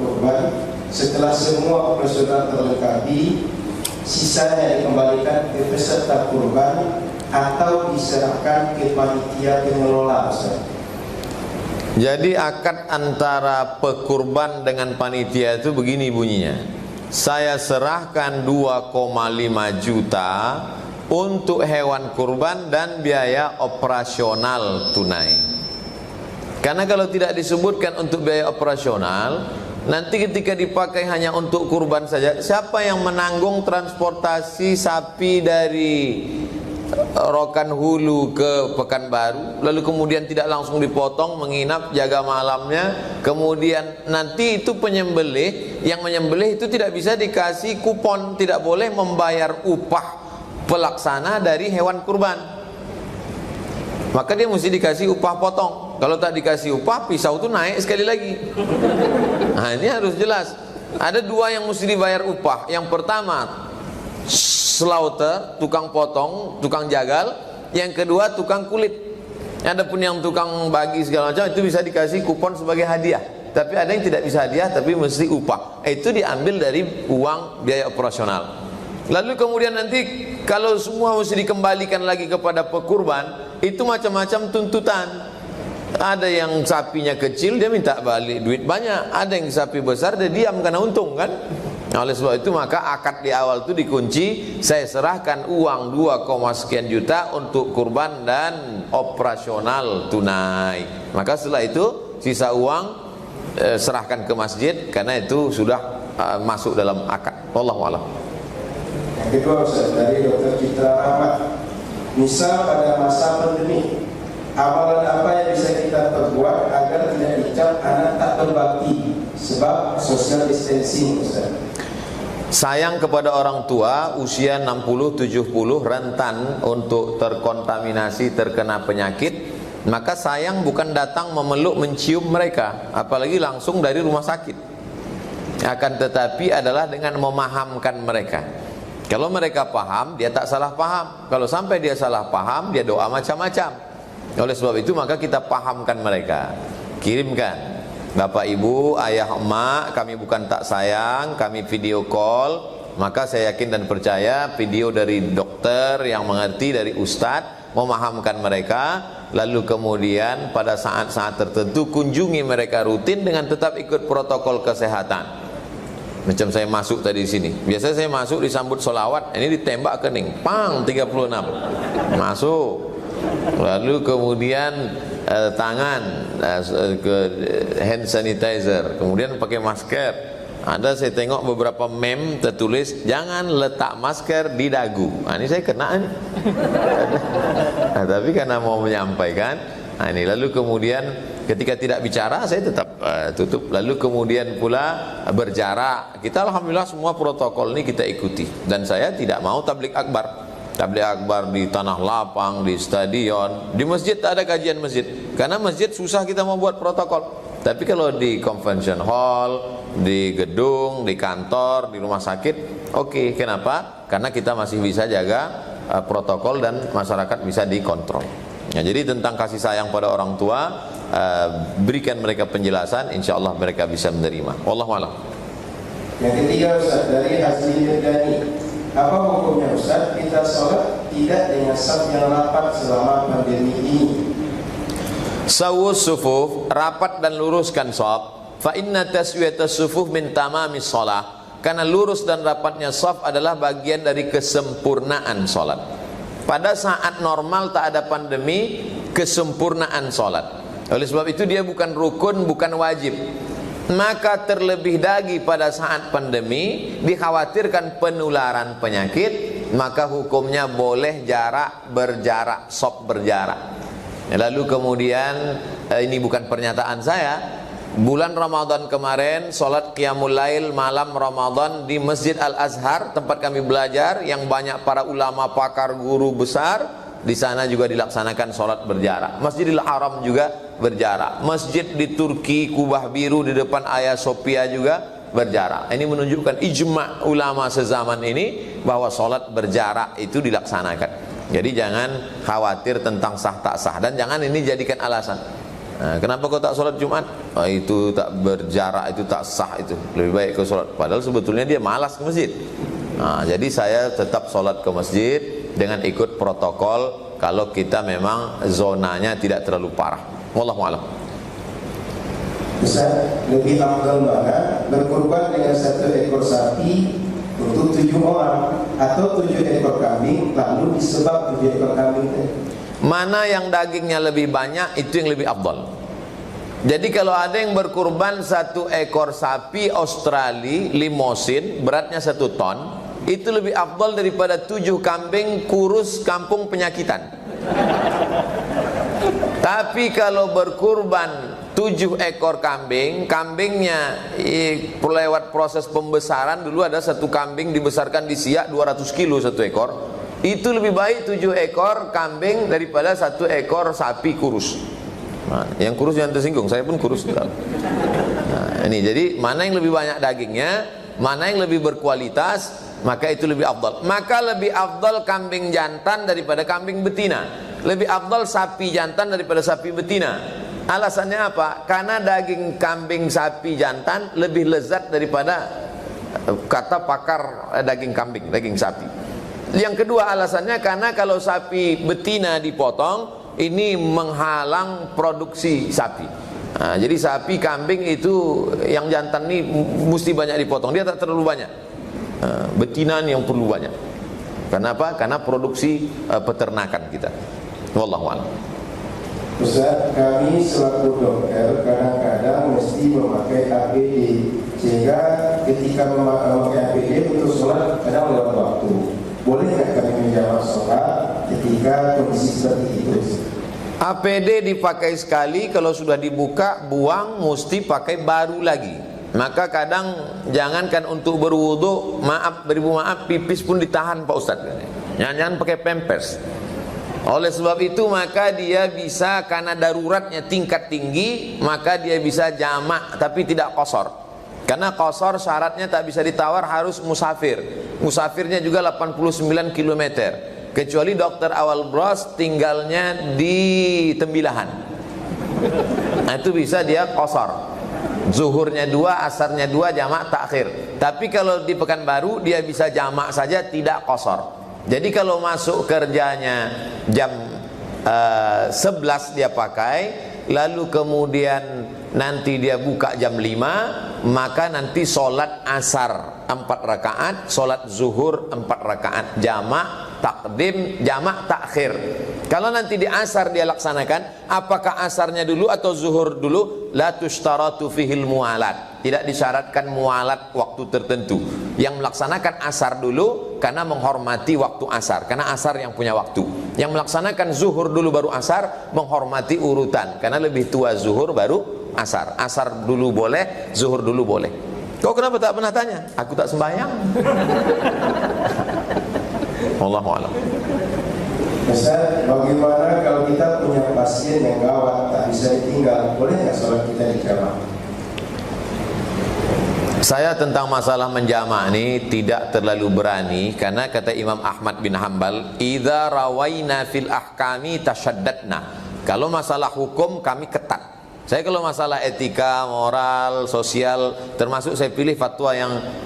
kurban setelah semua operasional terlengkapi, sisanya dikembalikan ke peserta kurban atau diserahkan ke panitia pengelola, Ustaz? Jadi akad antara pekurban dengan panitia itu begini bunyinya. Saya serahkan 2,5 juta untuk hewan kurban dan biaya operasional tunai. Karena kalau tidak disebutkan untuk biaya operasional, nanti ketika dipakai hanya untuk kurban saja, siapa yang menanggung transportasi sapi dari Rokan Hulu ke Pekanbaru, lalu kemudian tidak langsung dipotong, menginap, jaga malamnya, kemudian nanti itu penyembelih, yang menyembelih itu tidak bisa dikasih kupon, tidak boleh membayar upah pelaksana dari hewan kurban, maka dia mesti dikasih upah potong. Kalau tak dikasih upah, pisau itu naik sekali lagi. Nah ini harus jelas. Ada dua yang mesti dibayar upah. Yang pertama slaughter, tukang potong, tukang jagal. Yang kedua tukang kulit. Adapun yang tukang bagi segala macam itu bisa dikasih kupon sebagai hadiah. Tapi ada yang tidak bisa hadiah, tapi mesti upah. Itu diambil dari uang biaya operasional. Lalu kemudian nanti kalau semua mesti dikembalikan lagi kepada pekurban, itu macam-macam tuntutan. Ada yang sapinya kecil, dia minta balik duit banyak. Ada yang sapi besar, dia diam karena untung kan. Nah, oleh sebab itu maka akad di awal itu dikunci, saya serahkan uang 2, sekian juta untuk kurban dan operasional tunai. Maka setelah itu sisa uang serahkan ke masjid, karena itu sudah masuk dalam akad. Wallahu a'lam. Yang kedua, Ustaz, dari Dr. Citra Ahmad. Misal pada masa pandemi, amalan apa yang bisa kita perbuat agar tidak dicap anak tak berbakti sebab social distancing, Ustaz? Sayang kepada orang tua usia 60-70 rentan untuk terkontaminasi, terkena penyakit. Maka sayang bukan datang memeluk, mencium mereka, apalagi langsung dari rumah sakit. Akan tetapi adalah dengan memahamkan mereka. Kalau mereka paham, dia tak salah paham. Kalau sampai dia salah paham, dia doa macam-macam. Oleh sebab itu maka kita pahamkan mereka, kirimkan. Bapak ibu, ayah emak, kami bukan tak sayang, kami video call. Maka saya yakin dan percaya video dari dokter yang mengerti, dari ustadz, memahamkan mereka. Lalu kemudian pada saat-saat tertentu kunjungi mereka rutin dengan tetap ikut protokol kesehatan. Macam saya masuk tadi di sini. Biasa saya masuk disambut solawat, ini ditembak kening, pang 36. Masuk. Lalu kemudian tangan ke hand sanitizer, kemudian pakai masker. Ada saya tengok beberapa meme tertulis jangan letak masker di dagu. Ini saya kena nih. Tapi karena mau menyampaikan, ini lalu kemudian ketika tidak bicara saya tetap tutup. Lalu kemudian pula berjarak. Kita alhamdulillah semua protokol ini kita ikuti. Dan saya tidak mau tablik akbar. Tabligh akbar di tanah lapang, di stadion, di masjid tak ada kajian masjid. Karena masjid susah kita membuat protokol. Tapi kalau di convention hall, di gedung, di kantor, di rumah sakit, oke. Kenapa? Karena kita masih bisa jaga protokol dan masyarakat bisa dikontrol. Nah, jadi tentang kasih sayang pada orang tua, berikan mereka penjelasan, insya Allah mereka bisa menerima. Wallahu a'lam. Yang ketiga, Ustaz, dari Hazmi Yudani. Apa hukumnya, Ustaz, kita sholat tidak dengan saf yang rapat selama pandemi ini? Sawus sufuf, rapat dan luruskan shaf. Fa inna taswiyatas sufuf min tamamis shalah. Karena lurus dan rapatnya shaf adalah bagian dari kesempurnaan sholat. Pada saat normal tak ada pandemi, kesempurnaan sholat. Oleh sebab itu dia bukan rukun, bukan wajib. Maka terlebih lagi pada saat pandemi dikhawatirkan penularan penyakit, maka hukumnya boleh berjarak, shaf berjarak. Lalu kemudian ini bukan pernyataan saya. Bulan Ramadan kemarin sholat Qiyamul Lail malam Ramadan di Masjid Al-Azhar tempat kami belajar, yang banyak para ulama, pakar, guru besar. Di sana juga dilaksanakan sholat berjarak. Masjidil Haram juga berjarak. Masjid di Turki, Kubah Biru di depan Hagia Sophia juga berjarak. Ini menunjukkan ijma' ulama sezaman ini bahwa sholat berjarak itu dilaksanakan. Jadi jangan khawatir tentang sah tak sah, dan jangan ini jadikan alasan. Nah, kenapa kau tak sholat Jumat? Oh, itu tak berjarak, itu tak sah, itu lebih baik kau sholat. Padahal sebetulnya dia malas ke masjid. Nah, jadi saya tetap sholat ke masjid dengan ikut protokol kalau kita memang zonanya tidak terlalu parah. Wallahu a'lam. Ustaz, lebih afdal mana berkurban dengan 1 ekor sapi untuk 7 orang atau 7 ekor kambing lalu disebab 7 ekor kambing itu? Mana yang dagingnya lebih banyak itu yang lebih afdal. Jadi kalau ada yang berkurban 1 ekor sapi Australia limosin beratnya 1 ton, itu lebih afdal daripada 7 kambing kurus kampung penyakitan. Tapi kalau berkurban 7 ekor kambing, kambingnya lewat proses pembesaran, dulu ada 1 kambing dibesarkan di Siak 200 kilo 1 ekor. Itu lebih baik 7 ekor kambing daripada 1 ekor sapi kurus. Nah, yang kurus jangan tersinggung, saya pun kurus. Nah, ini jadi mana yang lebih banyak dagingnya, mana yang lebih berkualitas, maka itu lebih afdal. Maka lebih afdal kambing jantan daripada kambing betina. Lebih afdal sapi jantan daripada sapi betina. Alasannya apa? Karena daging kambing sapi jantan lebih lezat daripada kata pakar daging kambing, daging sapi. Yang kedua alasannya karena kalau sapi betina dipotong, ini menghalang produksi sapi. Nah, jadi sapi kambing itu yang jantan ini mesti banyak dipotong, dia tak terlalu banyak. Betina yang perlu banyak. Kenapa? Karena produksi peternakan kita. Wallahu a'lam. Ustaz, kami selaku dokter kadang-kadang mesti memakai APD, sehingga ketika memakai APD untuk sholat kadang lewat waktu. Boleh nggak kami menjawab sholat ketika kondisi seperti itu? APD dipakai sekali, kalau sudah dibuka buang, mesti pakai baru lagi. Maka kadang jangankan untuk berwudu, beribu maaf, pipis pun ditahan Pak Ustaz. Jangan pakai pampers. Oleh sebab itu maka dia bisa, karena daruratnya tingkat tinggi, maka dia bisa jamak tapi tidak qasar. Karena qasar syaratnya tak bisa ditawar, harus musafir. Musafirnya juga 89 km. Kecuali dokter Awal Bros tinggalnya di Tembilahan. Nah, itu bisa dia qasar. Zuhurnya 2, asarnya 2, jamak takhir. Tapi kalau di Pekanbaru dia bisa jamak saja, tidak qasar. Jadi kalau masuk kerjanya jam 11 dia pakai, lalu kemudian nanti dia buka jam 5, maka nanti sholat asar 4 rakaat, sholat zuhur 4 rakaat, jamak takdim, jamak takhir. Kalau nanti di asar dia laksanakan, apakah asarnya dulu atau zuhur dulu? La tushtaratu fihil mualat. Tidak disyaratkan mualat waktu tertentu. Yang melaksanakan asar dulu karena menghormati waktu asar, karena asar yang punya waktu. Yang melaksanakan zuhur dulu baru asar, menghormati urutan, karena lebih tua zuhur baru asar. Asar dulu boleh, zuhur dulu boleh. Kau kenapa tak pernah tanya? Aku tak sembahyang. Wallahu a'lam. Ustaz, bagaimana kalau kita punya pasien yang gawat tak bisa ditinggal, boleh nggak sholat kita di jamaah? Saya tentang masalah menjamak ini tidak terlalu berani, karena kata Imam Ahmad bin Hanbal, idza rawaina fil ahkami tashaddadna. Kalau masalah hukum kami ketat. Saya kalau masalah etika, moral, sosial, termasuk saya pilih fatwa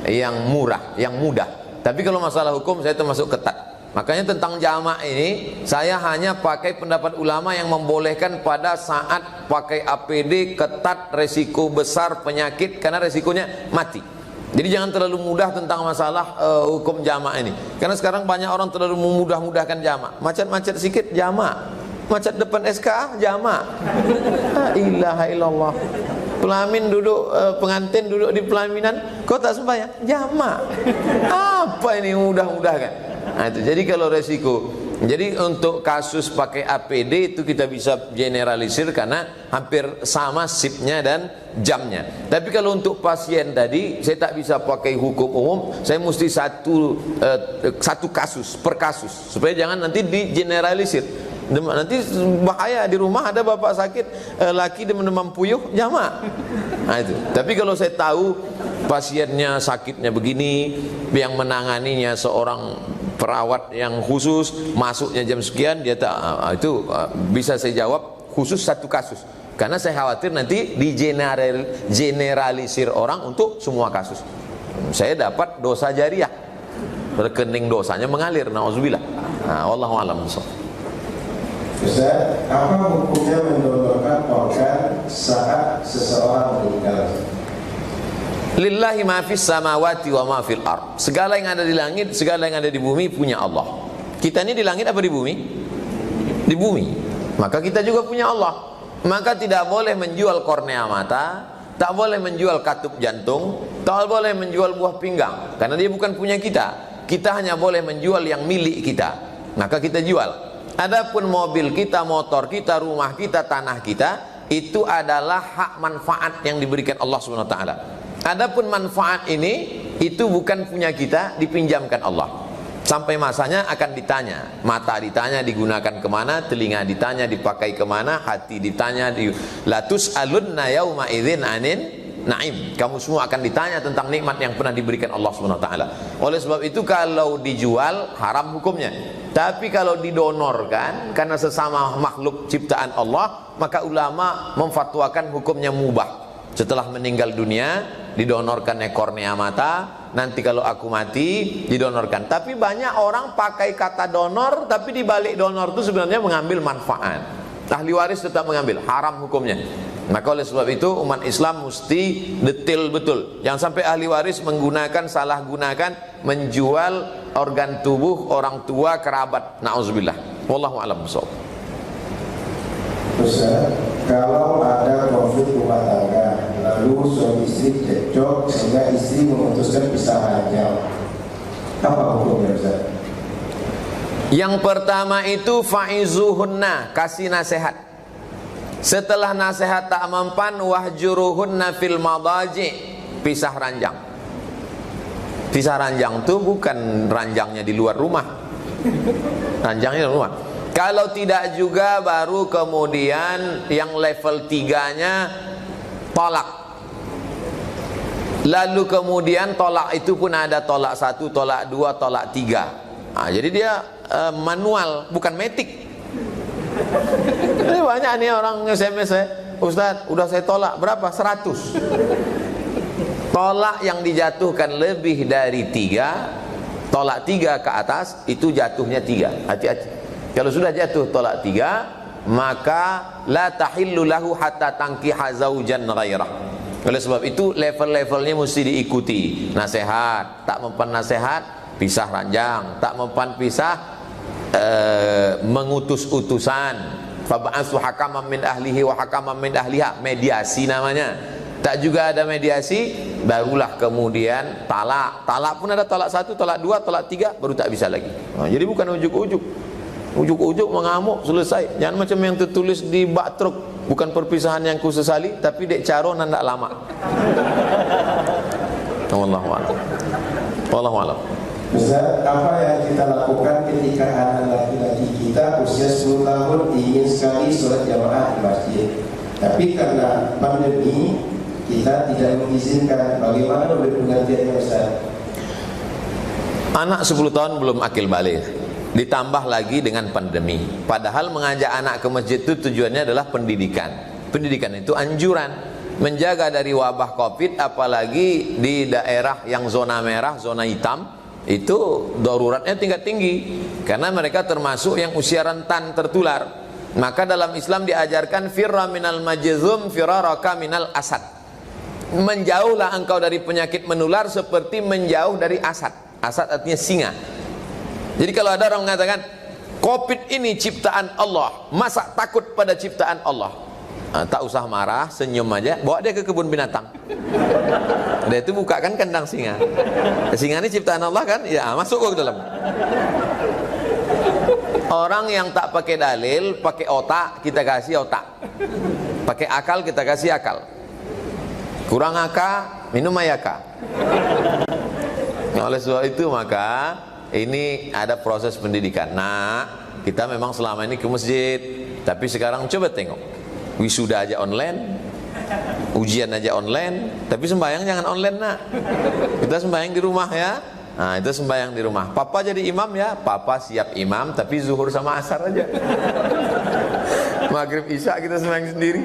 yang murah, yang mudah. Tapi kalau masalah hukum saya termasuk ketat. Makanya tentang jamak ini saya hanya pakai pendapat ulama yang membolehkan pada saat pakai APD ketat, resiko besar penyakit, karena resikonya mati. Jadi jangan terlalu mudah tentang masalah hukum jamak ini. Karena sekarang banyak orang terlalu memudah-mudahkan jamak. Macet-macet sikit jamak, macet depan SK jamak. La ilaha illallah. Pelamin duduk, pengantin duduk di pelaminan, kau tak sembahyang, jamak. Apa ini mudah-mudahkan? Nah, itu. Jadi kalau resiko, jadi untuk kasus pakai APD itu kita bisa generalisir karena hampir sama sipnya dan jamnya. Tapi kalau untuk pasien tadi, saya tak bisa pakai hukum umum, saya mesti satu kasus per kasus, supaya jangan nanti digeneralisir. Nanti bahaya, di rumah ada bapak sakit, laki demam puyuh, jamak. Nah itu. Tapi kalau saya tahu pasiennya sakitnya begini, yang menanganinya seorang perawat yang khusus, masuknya jam sekian, dia tak, itu bisa saya jawab khusus satu kasus. Karena saya khawatir nanti generalisir orang untuk semua kasus. Saya dapat dosa jariah, rekening dosanya mengalir, nauzubillah. Nah, wallahu a'lam bishawab. Ustaz, apa hukumnya mendonorkan organ saat seseorang meninggal? Lillahi ma fis samawati wa ma fil ard. Segala yang ada di langit, segala yang ada di bumi punya Allah. Kita ini di langit apa di bumi? Di bumi. Maka kita juga punya Allah. Maka tidak boleh menjual kornea mata, tak boleh menjual katup jantung, tak boleh menjual buah pinggang, karena dia bukan punya kita. Kita hanya boleh menjual yang milik kita. Maka kita jual. Adapun mobil kita, motor kita, rumah kita, tanah kita, itu adalah hak manfaat yang diberikan Allah Subhanahu wa taala. Adapun manfaat ini itu bukan punya kita, dipinjamkan Allah. Sampai masanya akan ditanya, mata ditanya digunakan kemana, telinga ditanya dipakai kemana, hati ditanya latus alunna yauma idzin anin naim. Kamu semua akan ditanya tentang nikmat yang pernah diberikan Allah Subhanahu wa taala. Oleh sebab itu kalau dijual haram hukumnya. Tapi kalau didonorkan karena sesama makhluk ciptaan Allah, maka ulama memfatwakan hukumnya mubah. Setelah meninggal dunia didonorkannya kornea mata, nanti kalau aku mati didonorkan. Tapi banyak orang pakai kata donor, tapi di balik donor itu sebenarnya mengambil manfaat. Ahli waris tetap mengambil, haram hukumnya. Maka oleh sebab itu umat Islam mesti detail betul. Jangan sampai ahli waris menggunakan, salah gunakan, menjual organ tubuh orang tua kerabat. Nauzubillah. Wallahu a'lam bishawab. Ustaz, kalau ada konflik rumah tangga, lalu suami istri cekcok sehingga istri memutuskan pisah ranjang, apa hukumnya Ustaz? Yang pertama itu fa'izuhunna, kasih nasihat. Setelah nasihat tak mempan, wahjuruhunna fil madaji, pisah ranjang. Pisah ranjang itu bukan ranjangnya di luar rumah, ranjangnya di rumah. Kalau tidak juga baru kemudian yang level 3-nya tolak. Lalu kemudian tolak itu pun ada tolak 1, tolak 2, tolak 3. Nah, jadi dia manual, bukan metik. Ini banyak nih orang SMS saya, Ustaz, udah saya tolak berapa? 100. Tolak yang dijatuhkan lebih dari 3, tolak 3 ke atas itu jatuhnya 3. Hati-hati. Kalau sudah jatuh tolak 3, maka la tahillu lahu hatta tankiha zaujan ghairah. Oleh sebab itu level-levelnya mesti diikuti. Nasihat, tak mempan nasihat, pisah ranjang. Tak mempan pisah, mengutus utusan. Fab'atsu hakaman min ahlihi wa hakaman min ahliha, mediasi namanya. Tak juga ada mediasi, barulah kemudian talak. Talak pun ada tolak 1, tolak 2, tolak 3, baru tak bisa lagi. Nah, jadi bukan ujuk-ujuk. Ujuk-ujuk mengamuk selesai. Jangan macam yang tertulis di bak truk, bukan perpisahan yang ku sesali, tapi dek caro nandak lama. Wallahu a'lam. Wallahu a'lam. Ustaz, apa yang kita lakukan ketika anak laki-laki kita usia 10 tahun ingin sekali sholat jamaah di masjid, tapi karena pandemi kita tidak mengizinkan? Bagaimana penggantiannya Ustaz? Anak 10 tahun belum akil balik, ditambah lagi dengan pandemi. Padahal mengajak anak ke masjid itu tujuannya adalah pendidikan. Pendidikan itu anjuran, menjaga dari wabah Covid, apalagi di daerah yang zona merah, zona hitam, itu daruratnya tingkat tinggi karena mereka termasuk yang usia rentan tertular. Maka dalam Islam diajarkan firra minal majzum firaraka minal asad. Menjauhlah engkau dari penyakit menular seperti menjauh dari asad. Asad artinya singa. Jadi kalau ada orang mengatakan Covid ini ciptaan Allah, masa takut pada ciptaan Allah? Nah, tak usah marah, senyum aja, bawa dia ke kebun binatang. Dia itu buka kan kandang singa. Singa ini ciptaan Allah kan? Ya, masuk ke dalam. Orang yang tak pakai dalil, pakai otak, kita kasih otak. Pakai akal, kita kasih akal. Kurang akal, minum ayaka. Nah, oleh sebab itu maka ini ada proses pendidikan. Nah, kita memang selama ini ke masjid, tapi sekarang coba tengok, wisuda aja online, ujian aja online, tapi sembahyang jangan online nak. Kita sembahyang di rumah ya. Nah, itu sembahyang di rumah. Papa jadi imam ya, papa siap imam, tapi zuhur sama asar aja. Maghrib Isya kita sembahyang sendiri.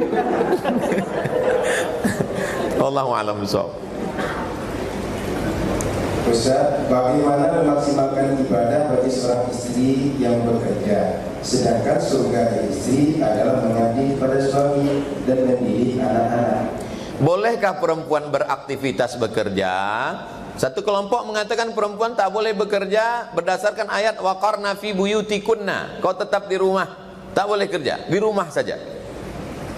Wallahu a'lam bishawab. Ustaz, bagaimana memaksimalkan ibadah bagi seorang istri yang bekerja, sedangkan surga istri adalah mengabdi pada suami dan mendidik anak-anak? Bolehkah perempuan beraktivitas bekerja? Satu kelompok mengatakan perempuan tak boleh bekerja berdasarkan ayat waqarna fi buyutikunna. Kau tetap di rumah, tak boleh kerja, di rumah saja.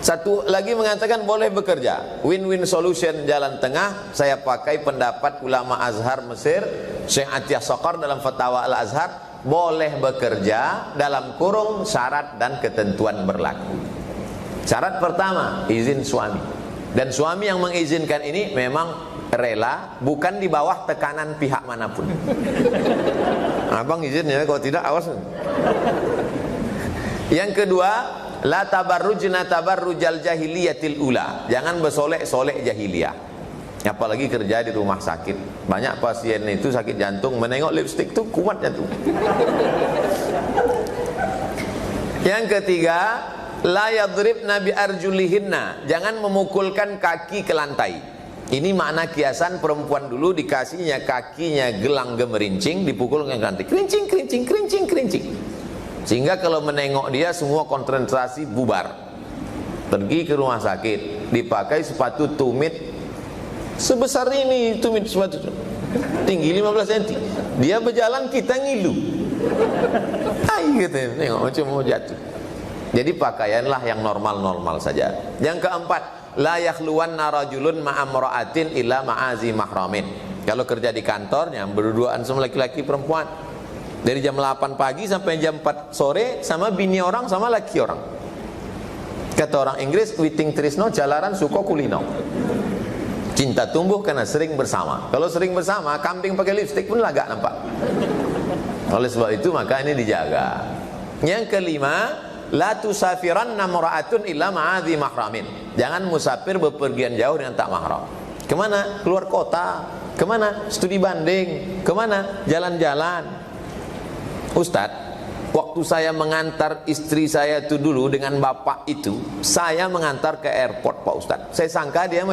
Satu lagi mengatakan boleh bekerja. Win-win solution, jalan tengah. Saya pakai pendapat ulama Azhar Mesir, Syekh Atiyah Saqar dalam Fatwa Al-Azhar, boleh bekerja dalam kurung syarat dan ketentuan berlaku. Syarat pertama, izin suami. Dan suami yang mengizinkan ini memang rela, bukan di bawah tekanan pihak manapun. Abang izin ya, kalau tidak awas. Yang kedua, la tabarrujna tabarrujal jahiliyatil ula. Jangan bersolek-solek jahiliyah. Apalagi kerja di rumah sakit. Banyak pasien itu sakit jantung, menengok lipstik tuh kumat jantung. Yang ketiga, la yadribna bi arjulihinna. Jangan memukulkan kaki ke lantai. Ini makna kiasan perempuan dulu dikasihnya kakinya gelang gemerincing, dipukul ke lantai. Kerincing, kerincing, kerincing, kerincing. Sehingga kalau menengok dia semua konsentrasi bubar. Pergi ke rumah sakit, dipakai sepatu tumit sebesar ini, tumit sepatu tinggi 15 cm. Dia berjalan, kita ngilu. Ay gitu, nengok macam mau jatuh. Jadi pakaianlah yang normal-normal saja. Yang keempat, la yakhluwanna rajulun ma'amra'atin illa ma'azi mahramin. Kalau kerja di kantornya berduaan sama laki-laki perempuan. Dari jam 8 pagi sampai jam 4 sore sama bini orang sama laki orang. Kata orang Inggris, witing trisno jalaran suko kulino. Cinta tumbuh karena sering bersama. Kalau sering bersama, kambing pakai lipstik pun lagak nampak. Oleh sebab itu maka ini dijaga. Yang kelima, la tusafiranna mura'atun illa ma'adhi mahramin. Jangan musafir bepergian jauh dengan tak mahram. Kemana? Keluar kota. Kemana? Studi banding. Kemana? Jalan-jalan. Ustadz, waktu saya mengantar istri saya itu dulu dengan bapak itu, saya mengantar ke airport Pak Ustadz. Saya sangka dia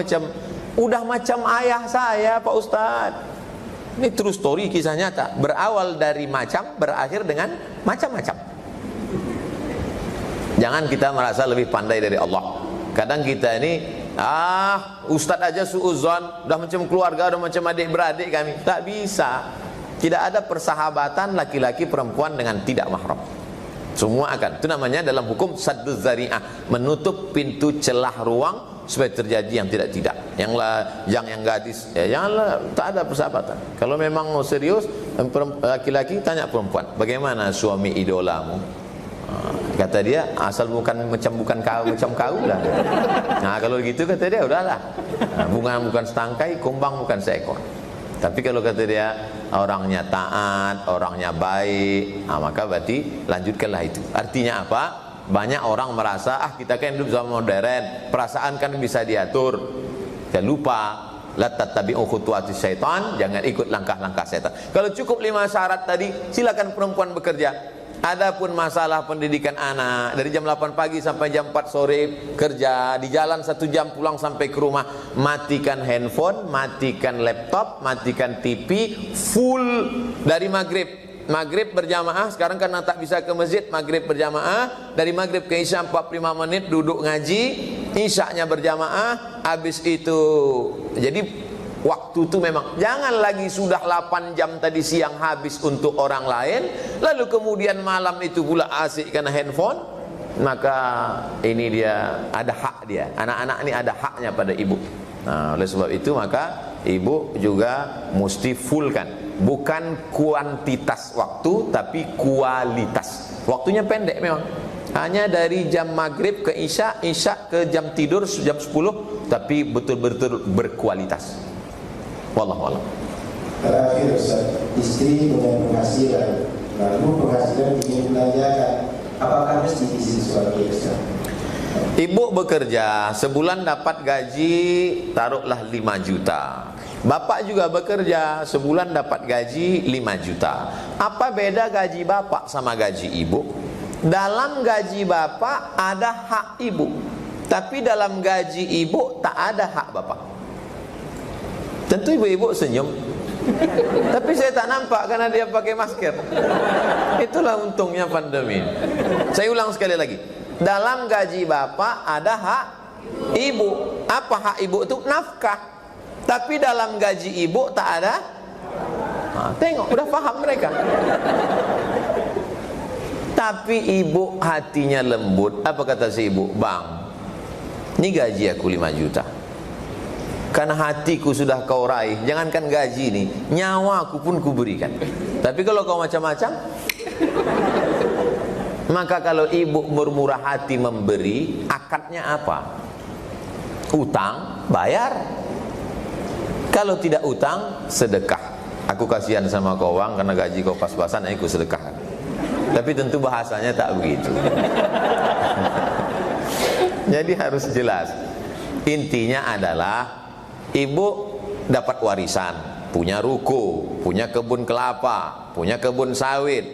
udah macam ayah saya Pak Ustadz. Ini true story, kisah nyata. Berawal dari macam, berakhir dengan macam-macam. Jangan kita merasa lebih pandai dari Allah. Kadang kita ini, Ustadz aja suuzon, udah macam keluarga, udah macam adik-beradik kami. Tak bisa. Tidak ada persahabatan laki-laki perempuan dengan tidak mahram. Semua akan. Itu namanya dalam hukum sadduz zari'ah, menutup pintu celah ruang supaya terjadi yang tidak-tidak. Yang gadis, ya janganlah, tak ada persahabatan. Kalau memang mau serius, laki-laki tanya perempuan, bagaimana suami idolamu? Kata dia, asal bukan macam kau lah. Nah kalau gitu kata dia, udahlah. Bunga bukan setangkai, kumbang bukan seekor. Tapi kalau kata dia orangnya taat, orangnya baik, maka berarti lanjutkanlah itu. Artinya apa? Banyak orang merasa kita kan hidup zaman modern, perasaan kan bisa diatur. Jangan lupa, la tattabi'u khutuwatis syaitan, jangan ikut langkah-langkah setan. Kalau cukup 5 syarat tadi, silakan perempuan bekerja. Adapun masalah pendidikan anak, dari jam 8 pagi sampai jam 4 sore kerja, di jalan 1 jam pulang sampai ke rumah, matikan handphone, matikan laptop, matikan TV, full dari maghrib berjamaah. Sekarang karena tak bisa ke masjid, maghrib berjamaah. Dari maghrib ke isya 45 menit duduk ngaji, isyanya berjamaah. Habis itu, jadi waktu itu memang jangan lagi sudah 8 jam tadi siang habis untuk orang lain, lalu kemudian malam itu pula asik karena handphone. Maka ini dia ada hak dia. Anak-anak ini ada haknya pada ibu. Nah, oleh sebab itu maka ibu juga mesti fullkan, bukan kuantitas waktu tapi kualitas. Waktunya pendek memang. Hanya dari jam maghrib ke isya, isya ke jam tidur jam 10, tapi betul-betul berkualitas. Wallahu a'lam. Terakhir Ustaz, istri dengan penghasilan, lalu penghasilan ingin belanjakan, apakah mesti izin suami Ustaz? Ibu bekerja, sebulan dapat gaji taruhlah 5 juta. Bapak juga bekerja, sebulan dapat gaji 5 juta. Apa beda gaji bapak sama gaji ibu? dalam gaji bapak ada hak ibu, tapi dalam gaji ibu tak ada hak bapak. Tentu ibu-ibu senyum, tapi saya tak nampak karena dia pakai masker. Itulah untungnya pandemi. Saya ulang sekali lagi, dalam gaji bapak ada hak ibu. Apa hak ibu itu? Nafkah. Tapi dalam gaji ibu tak ada. Nah, tengok, udah paham mereka. Tapi ibu hatinya lembut. Apa kata si ibu? Bang, ini gaji aku 5 juta. Karena hatiku sudah kau raih. Jangankan gaji ini, nyawa aku pun kuberikan. Tapi kalau kau macam-macam, maka kalau ibu bermurah hati memberi, akadnya apa? Utang, bayar. Kalau tidak utang, sedekah. Aku kasihan sama kau bang, karena gaji kau pas-pasan, aku sedekahkan. Tapi tentu bahasanya tak begitu. Jadi harus jelas. Intinya adalah ibu dapat warisan, punya ruko, punya kebun kelapa, punya kebun sawit.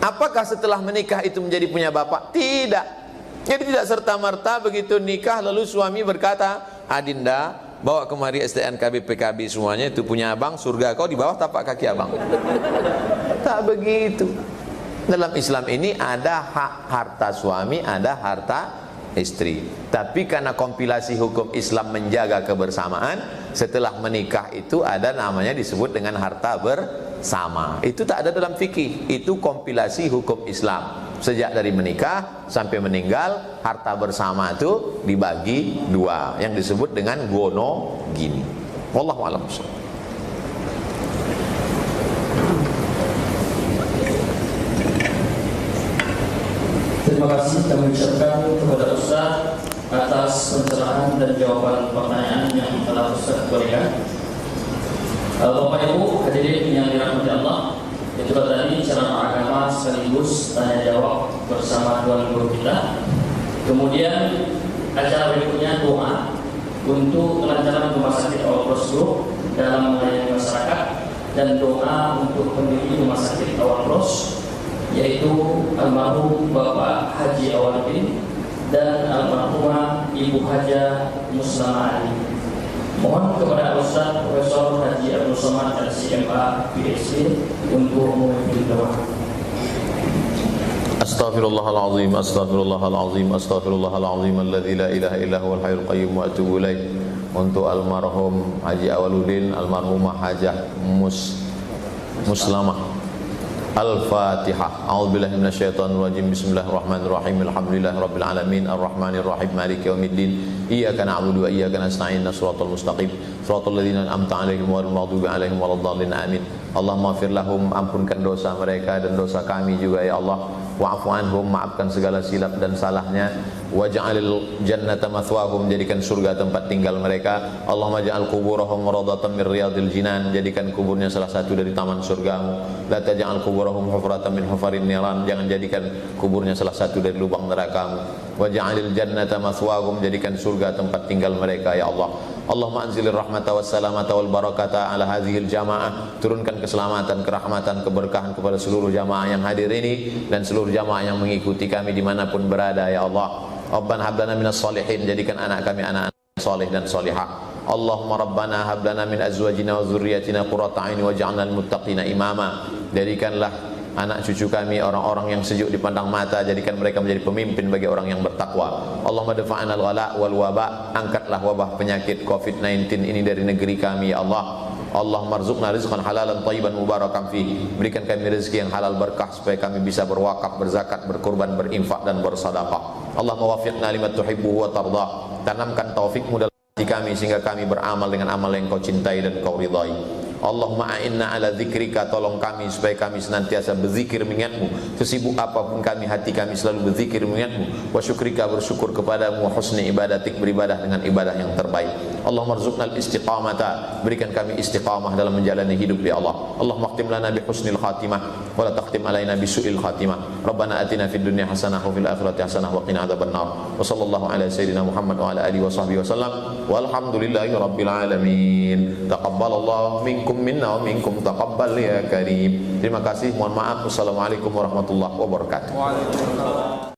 Apakah setelah menikah itu menjadi punya bapak? Tidak. Jadi tidak serta-merta begitu nikah lalu suami berkata, Adinda, bawa kemari STNKB PKB semuanya, itu punya abang, surga kau di bawah tapak kaki abang. Tak begitu. Dalam Islam ini ada hak harta suami, ada harta istri. Tapi karena kompilasi hukum Islam menjaga kebersamaan, setelah menikah itu ada namanya disebut dengan harta bersama. Itu tak ada dalam fikih. Itu kompilasi hukum Islam. Sejak dari menikah sampai meninggal, harta bersama itu dibagi 2 yang disebut dengan gono gini. Wallahu a'lam. Terima kasih kami ucapkan kepada Ustaz atas pencerahan dan jawaban pertanyaan yang telah Ustaz berikan. Bapak Ibu hadirin yang dirahmati Allah, itu tadi ceramah agama sekaligus tanya jawab bersama tuan guru kita. Kemudian acara berikutnya doa untuk kelancaran rumah sakit Awal Bros Group dalam melayani masyarakat, dan doa untuk pendiri rumah sakit Awal Bros, yaitu almarhum Bapak Haji Awaludin dan almarhumah Ibu Haja Muslamah Ali. Mohon kepada Ustaz Profesor Haji Abdul Somad LCMA PhD untuk memimpin doa. Astaghfirullahalazim, astaghfirullahalazim, astaghfirullahalazim alladzi la ilaha illa huwal hayyul qayyum wa atubu ilaih. Untuk almarhum Haji Awaludin, almarhumah Hajah Muslamah. Al-Fatihah. A'udzubillahi minasyaitonir rajim. Bismillahirrahmanirrahim. Alhamdulillahirabbil alamin arrahmanir rahim maliki yaumiddin. Iyyaka na'budu wa iyyaka nasta'in. Shiratal mustaqim. Shiratal ladzina an'amta 'alaihim ghairil maghdubi 'alaihim waladdallin. Amin. Allahumma ighfir lahum, ampunkan dosa mereka dan dosa kami juga ya Allah. Wa'fu anhum, maafkan segala silap dan salahnya. Waj'alil jannata mathwahum, jadikan surga tempat tinggal mereka. Allahumma ja'al kuburahum rawdatan min riyadil jinan, jadikan kuburnya salah satu dari taman surgamu. La taj'al kuburahum hufratan min hufarin niran, jangan jadikan kuburnya salah satu dari lubang nerakamu. Waj'alil jannata mathwahum, jadikan surga tempat tinggal mereka ya Allah. Allahumma anzilir rahmata wassalamata wal barakata ala hadhil jamaah, turunkan keselamatan, kerahmatan, keberkahan kepada seluruh jamaah yang hadir ini dan seluruh jamaah yang mengikuti kami dimanapun berada ya Allah. Rabbana hab lana minas solihin, jadikan anak kami anak soleh dan solihah. Allahumma rabbana hab lana min azwajina wa dzurriyyatina qurrata a'yun waj'alna lil muttaqina imama, jadikanlah anak cucu kami orang-orang yang sejuk dipandang mata, jadikan mereka menjadi pemimpin bagi orang yang bertakwa. Allahumma dafa'na al-ghala wal waba, angkatlah wabah penyakit COVID-19 ini dari negeri kami ya Allah. Allahumma rzuqna rizqan halalan thayyiban mubarakan fihi, berikan kami rezeki yang halal berkah supaya kami bisa berwakaf, berzakat, berkurban, berinfak dan bersedekah. Allahumma waffiqna lima tuhibbu wa tarda, tanamkan taufikmu dalam hati kami sehingga kami beramal dengan amal yang kau cintai dan kau ridai. Allahumma a'inna ala zikrika, tolong kami supaya kami senantiasa berzikir mengingatmu, sesibuk apapun kami, hati kami selalu berzikir mengingatmu. Wa syukrika, bersyukur kepadamu, husni ibadatik, beribadah dengan ibadah yang terbaik. Allahumma rzuqna al-istiqamata, berikan kami istiqamah dalam menjalani hidup ya Allah. Allahumma khtim lana bi husnil khatimah wa la taqtim alaina bi su'il khatimah. Rabbana atina fid dunya hasanah wa fil akhirati hasanah wa qina adzabannar. Wa sallallahu ala sayyidina Muhammad wa ala alihi wa sahbihi wasallam. Walhamdulillahi rabbil alamin. Taqabbalallahu minkum minna wa minkum taqabbal ya karim. Terima kasih, mohon maaf. Wassalamualaikum warahmatullahi wabarakatuh.